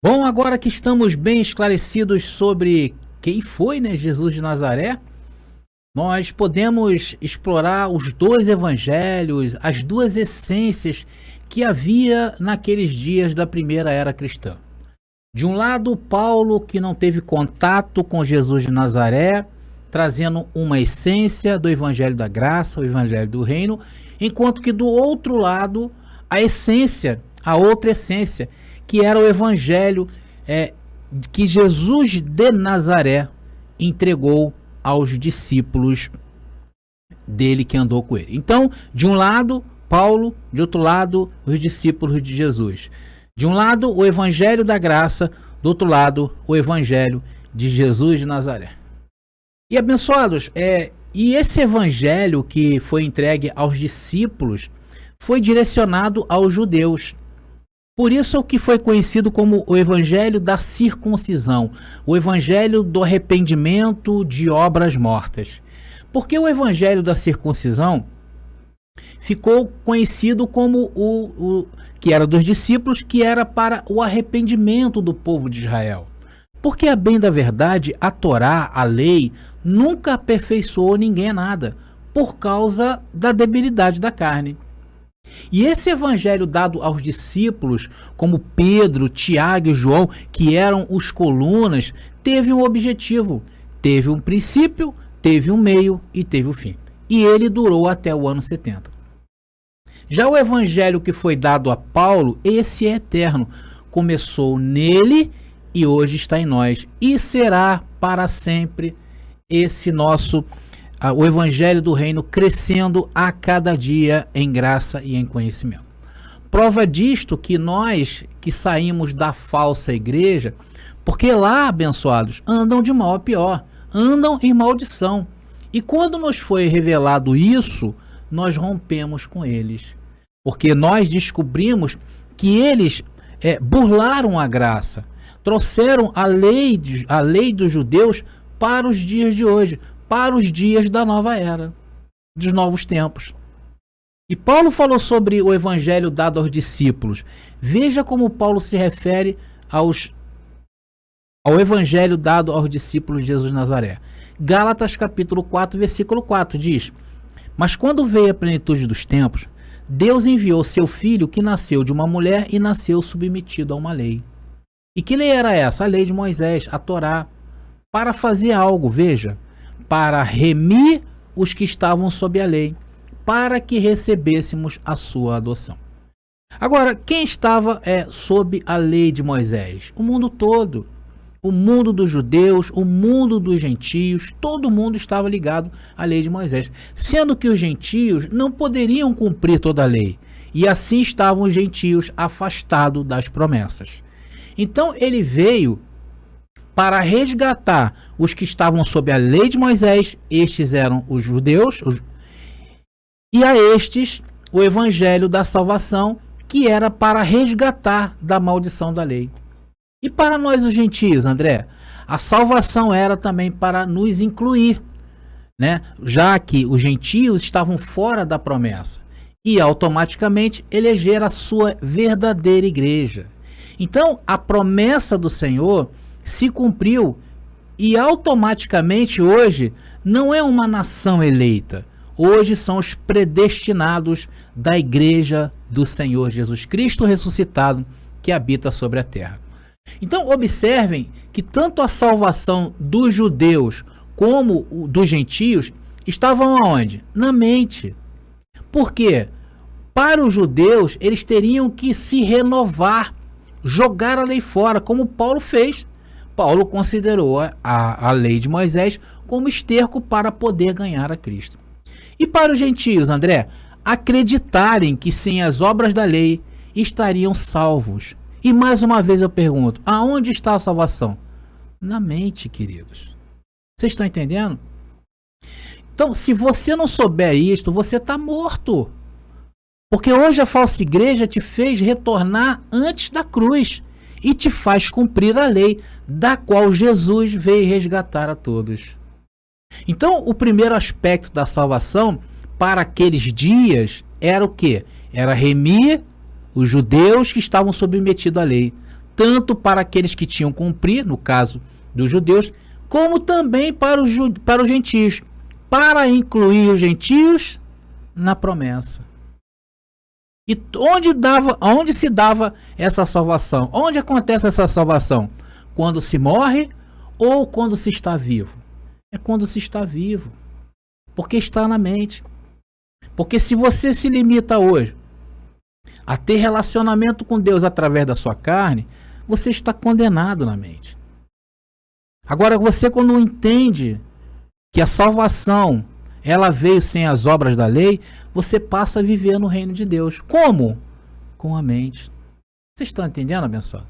Bom, agora que estamos bem esclarecidos sobre quem foi, né, Jesus de Nazaré, nós podemos explorar os dois evangelhos, as duas essências que havia naqueles dias da primeira era cristã. De um lado, Paulo, que não teve contato com Jesus de Nazaré, trazendo uma essência do evangelho da graça, o evangelho do reino, enquanto que do outro lado, a outra essência, que era o evangelho que Jesus de Nazaré entregou aos discípulos dele que andou com ele. Então, de um lado, Paulo, de outro lado, os discípulos de Jesus. De um lado, o evangelho da graça, do outro lado, o evangelho de Jesus de Nazaré. E abençoados, e esse evangelho que foi entregue aos discípulos foi direcionado aos judeus. Por isso que foi conhecido como o evangelho da circuncisão, o evangelho do arrependimento de obras mortas. Porque o evangelho da circuncisão ficou conhecido como o que era dos discípulos, que era para o arrependimento do povo de Israel. Porque, a bem da verdade, a Torá, a lei, nunca aperfeiçoou ninguém a nada, por causa da debilidade da carne. E esse evangelho dado aos discípulos, como Pedro, Tiago e João, que eram os colunas, teve um objetivo, teve um princípio, teve um meio e teve um fim. E ele durou até o ano 70. Já o evangelho que foi dado a Paulo, esse é eterno. Começou nele e hoje está em nós. E será para sempre esse nosso o evangelho do reino crescendo a cada dia em graça e em conhecimento. Prova disto que nós que saímos da falsa igreja, porque lá, abençoados, andam de mal a pior, andam em maldição. E quando nos foi revelado isso, nós rompemos com eles. Porque nós descobrimos que eles burlaram a graça, trouxeram a lei dos judeus para os dias de hoje, para os dias da nova era, dos novos tempos. E Paulo falou sobre o evangelho dado aos discípulos. Veja como Paulo se refere ao evangelho dado aos discípulos de Jesus de Nazaré. Gálatas capítulo 4, versículo 4 diz: Mas quando veio a plenitude dos tempos, Deus enviou seu filho que nasceu de uma mulher e nasceu submetido a uma lei. E que lei era essa? A lei de Moisés, a Torá, para fazer algo, veja, para remir os que estavam sob a lei, para que recebêssemos a sua adoção. Agora, quem estava sob a lei de Moisés? O mundo todo. O mundo dos judeus, o mundo dos gentios, todo mundo estava ligado à lei de Moisés. Sendo que os gentios não poderiam cumprir toda a lei. E assim estavam os gentios afastados das promessas. Então ele veio para resgatar os que estavam sob a lei de Moisés, estes eram os judeus, e a estes o evangelho da salvação, que era para resgatar da maldição da lei. E para nós os gentios, André, a salvação era também para nos incluir, né? Já que os gentios estavam fora da promessa e automaticamente eleger a sua verdadeira igreja. Então a promessa do Senhor se cumpriu e automaticamente hoje não é uma nação eleita. Hoje são os predestinados da igreja do Senhor Jesus Cristo ressuscitado que habita sobre a terra. Então observem que tanto a salvação dos judeus como dos gentios estavam aonde? Na mente. Por quê? Para os judeus eles teriam que se renovar, jogar a lei fora, como Paulo fez. Paulo considerou a lei de Moisés como esterco para poder ganhar a Cristo. E para os gentios, André, acreditarem que sem as obras da lei estariam salvos. E mais uma vez eu pergunto, aonde está a salvação? Na mente, queridos. Vocês estão entendendo? Então, se você não souber isto, você está morto. Porque hoje a falsa igreja te fez retornar antes da cruz e te faz cumprir a lei, da qual Jesus veio resgatar a todos. Então, o primeiro aspecto da salvação para aqueles dias era o quê? Era remir os judeus que estavam submetidos à lei, tanto para aqueles que tinham cumprir, no caso dos judeus, como também para os gentios, para incluir os gentios na promessa. E onde se dava essa salvação? Onde acontece essa salvação? Quando se morre ou quando se está vivo? É quando se está vivo, porque está na mente. Porque se você se limita hoje a ter relacionamento com Deus através da sua carne, você está condenado na mente. Agora, você quando entende que a salvação ela veio sem as obras da lei, você passa a viver no reino de Deus. Como? Com a mente. Vocês estão entendendo, abençoado?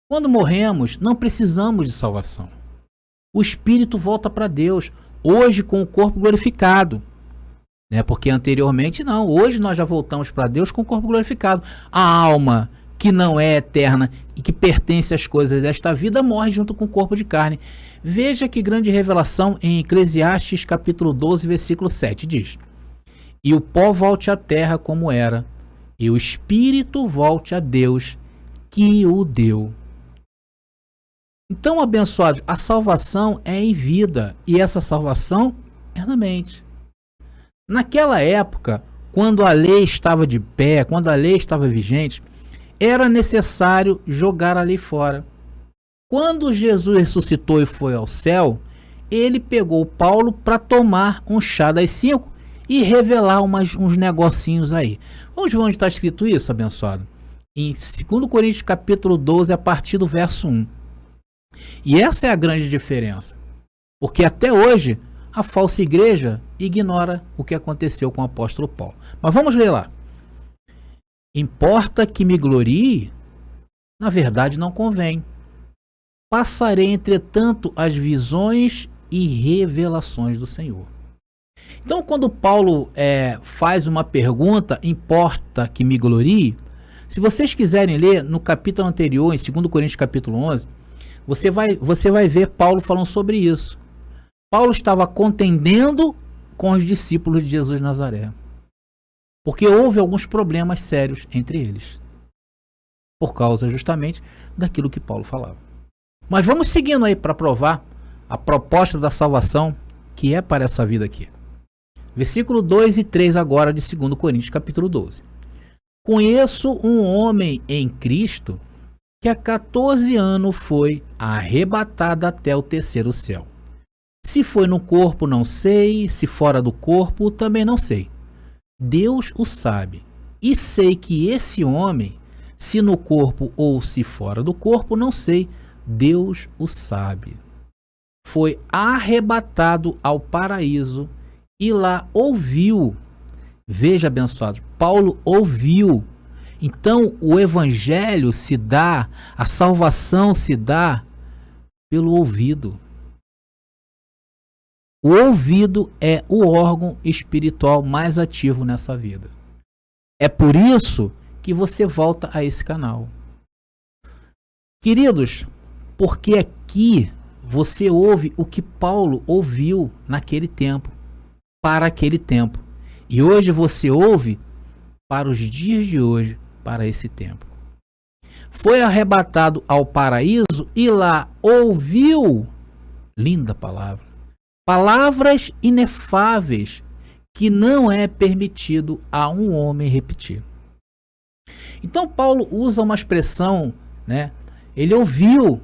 Quando morremos, não precisamos de salvação. O espírito volta para Deus, hoje com o corpo glorificado. Porque anteriormente não, hoje nós já voltamos para Deus com o corpo glorificado. A alma que não é eterna e que pertence às coisas desta vida morre junto com o corpo de carne. Veja que grande revelação em Eclesiastes capítulo 12, versículo 7 diz: e o pó volte à terra como era, e o espírito volte a Deus que o deu. Então, abençoados, a salvação é em vida e essa salvação é na mente. Naquela época, quando a lei estava de pé, quando a lei estava vigente, era necessário jogar a lei fora. Quando Jesus ressuscitou e foi ao céu, ele pegou Paulo para tomar um chá das 5 e revelar uns negocinhos aí. Vamos ver onde está escrito isso, abençoado? Em 2 Coríntios capítulo 12, a partir do verso 1. E essa é a grande diferença. Porque até hoje a falsa igreja ignora o que aconteceu com o apóstolo Paulo. Mas vamos ler lá. Importa que me glorie? Na verdade não convém. Passarei, entretanto, as visões e revelações do Senhor. Então, quando Paulo faz uma pergunta, importa que me glorie? Se vocês quiserem ler no capítulo anterior, em 2 Coríntios capítulo 11, você vai ver Paulo falando sobre isso. Paulo estava contendendo com os discípulos de Jesus de Nazaré, porque houve alguns problemas sérios entre eles, por causa justamente daquilo que Paulo falava. Mas vamos seguindo aí para provar a proposta da salvação que é para essa vida aqui. Versículo 2 e 3 agora de 2 Coríntios capítulo 12. Conheço um homem em Cristo que há 14 anos foi arrebatado até o terceiro céu. Se foi no corpo, não sei, se fora do corpo, também não sei. Deus o sabe. E sei que esse homem, se no corpo ou se fora do corpo, não sei, Deus o sabe. Foi arrebatado ao paraíso e lá ouviu. Veja, abençoado, Paulo ouviu. Então o evangelho se dá, a salvação se dá pelo ouvido. O ouvido é o órgão espiritual mais ativo nessa vida. É por isso que você volta a esse canal. Queridos, porque aqui você ouve o que Paulo ouviu naquele tempo, para aquele tempo. E hoje você ouve para os dias de hoje, para esse tempo. Foi arrebatado ao paraíso e lá ouviu, linda palavra, palavras inefáveis que não é permitido a um homem repetir. Então Paulo usa uma expressão, né? Ele ouviu,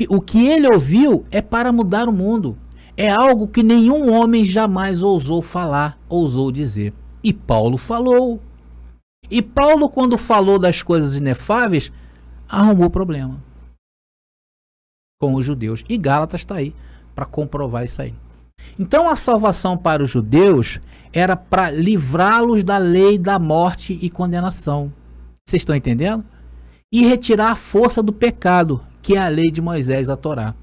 o que ele ouviu é para mudar o mundo. É algo que nenhum homem jamais ousou falar, ousou dizer. E Paulo falou. E Paulo, quando falou das coisas inefáveis, arrumou problema com os judeus. E Gálatas está aí para comprovar isso aí. Então a salvação para os judeus era para livrá-los da lei da morte e condenação. Vocês estão entendendo? E retirar a força do pecado, que é a lei de Moisés, a Torá.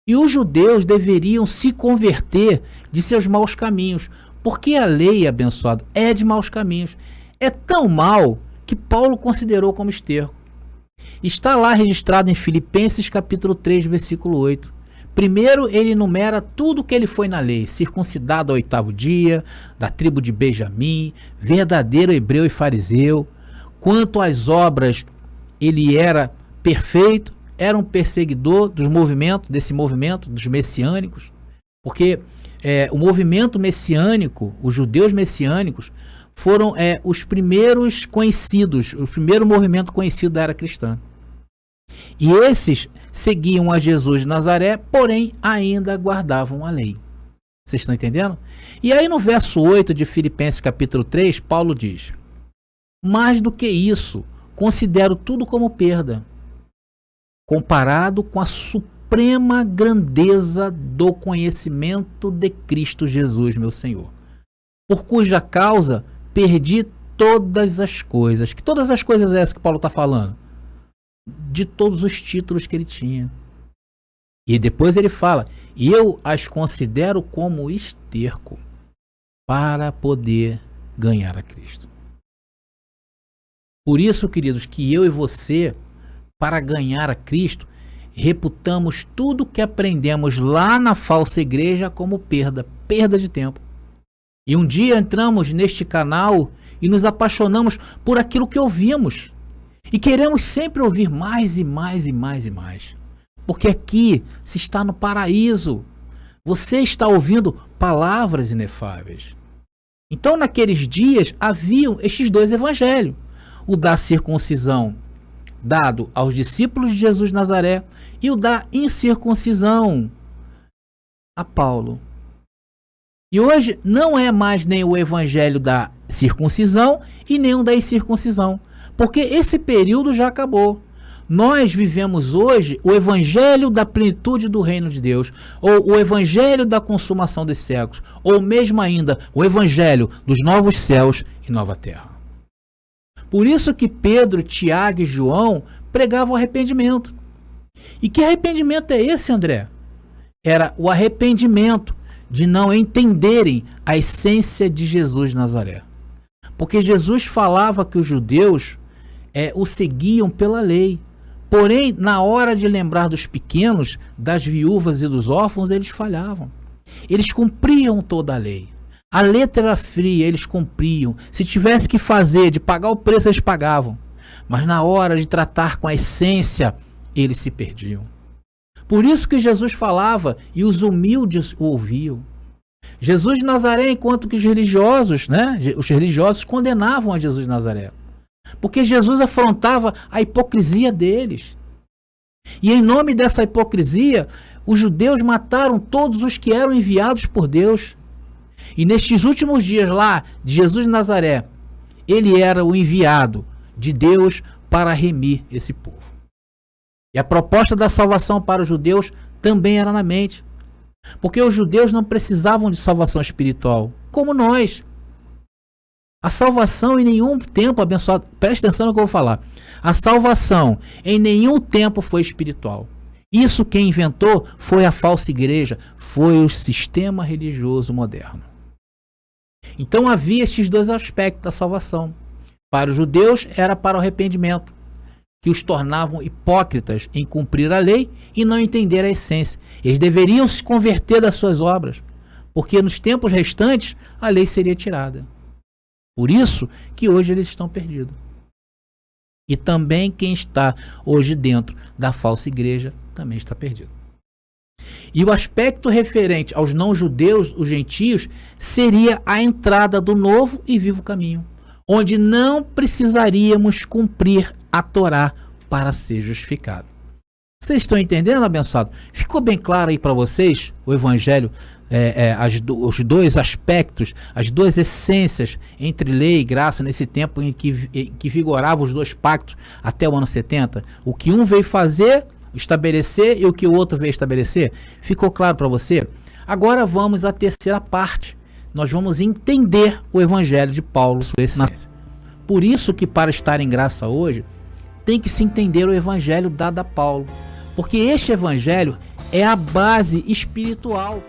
E os judeus deveriam se converter de seus maus caminhos, porque a lei, abençoado, é de maus caminhos. É tão mal que Paulo considerou como esterco. Está lá registrado em Filipenses capítulo 3, versículo 8. Primeiro ele enumera tudo que ele foi na lei, circuncidado ao 8º dia, da tribo de Benjamim, verdadeiro hebreu e fariseu. Quanto às obras, ele era perfeito, era um perseguidor desse movimento dos messiânicos, porque o movimento messiânico, os judeus messiânicos, foram os primeiros conhecidos, o primeiro movimento conhecido da era cristã. E esses seguiam a Jesus de Nazaré, porém ainda guardavam a lei. Vocês estão entendendo? E aí no verso 8 de Filipenses capítulo 3, Paulo diz: mais do que isso, considero tudo como perda, comparado com a suprema grandeza do conhecimento de Cristo Jesus, meu Senhor, por cuja causa perdi todas as coisas. Que todas as coisas é essa que Paulo está falando? De todos os títulos que ele tinha. E depois ele fala: eu as considero como esterco para poder ganhar a Cristo. Por isso, queridos, que eu e você, para ganhar a Cristo, reputamos tudo que aprendemos lá na falsa igreja como perda de tempo. E um dia entramos neste canal e nos apaixonamos por aquilo que ouvimos. E queremos sempre ouvir mais e mais e mais e mais. Porque aqui se está no paraíso. Você está ouvindo palavras inefáveis. Então, naqueles dias, haviam estes dois evangelhos. O da circuncisão, dado aos discípulos de Jesus de Nazaré, e o da incircuncisão, a Paulo. E hoje não é mais nem o evangelho da circuncisão e nem o da incircuncisão, porque esse período já acabou. Nós vivemos hoje o evangelho da plenitude do reino de Deus, ou o evangelho da consumação dos séculos, ou mesmo ainda o evangelho dos novos céus e nova terra. Por isso que Pedro, Tiago e João pregavam arrependimento. E que arrependimento é esse, André? Era o arrependimento de não entenderem a essência de Jesus de Nazaré. Porque Jesus falava que os judeus o seguiam pela lei. Porém, na hora de lembrar dos pequenos, das viúvas e dos órfãos, eles falhavam. Eles cumpriam toda a lei. A letra era fria, eles cumpriam. Se tivesse que fazer, de pagar o preço, eles pagavam. Mas na hora de tratar com a essência, eles se perdiam. Por isso que Jesus falava e os humildes o ouviam. Jesus de Nazaré, enquanto que os religiosos condenavam a Jesus de Nazaré. Porque Jesus afrontava a hipocrisia deles. E em nome dessa hipocrisia, os judeus mataram todos os que eram enviados por Deus. E nestes últimos dias lá de Jesus de Nazaré, ele era o enviado de Deus para remir esse povo. E a proposta da salvação para os judeus também era na mente. Porque os judeus não precisavam de salvação espiritual, como nós. A salvação em nenhum tempo, abençoado, preste atenção no que eu vou falar. A salvação em nenhum tempo foi espiritual. Isso quem inventou foi a falsa igreja, foi o sistema religioso moderno. Então havia estes dois aspectos da salvação. Para os judeus era para o arrependimento, que os tornavam hipócritas em cumprir a lei e não entender a essência. Eles deveriam se converter das suas obras, porque nos tempos restantes a lei seria tirada. Por isso que hoje eles estão perdidos. E também quem está hoje dentro da falsa igreja também está perdido. E o aspecto referente aos não-judeus, os gentios, seria a entrada do novo e vivo caminho, onde não precisaríamos cumprir a Torá para ser justificado. Vocês estão entendendo, abençoado? Ficou bem claro aí para vocês o evangelho, os dois aspectos, as duas essências entre lei e graça nesse tempo em que vigoravam os dois pactos até o ano 70? O que um veio fazer, estabelecer, e o que o outro veio estabelecer? Ficou claro para você? Agora vamos à terceira parte. Nós vamos entender o evangelho de Paulo, sua essência. Por isso que para estar em graça hoje, tem que se entender o evangelho dado a Paulo. Porque este evangelho é a base espiritual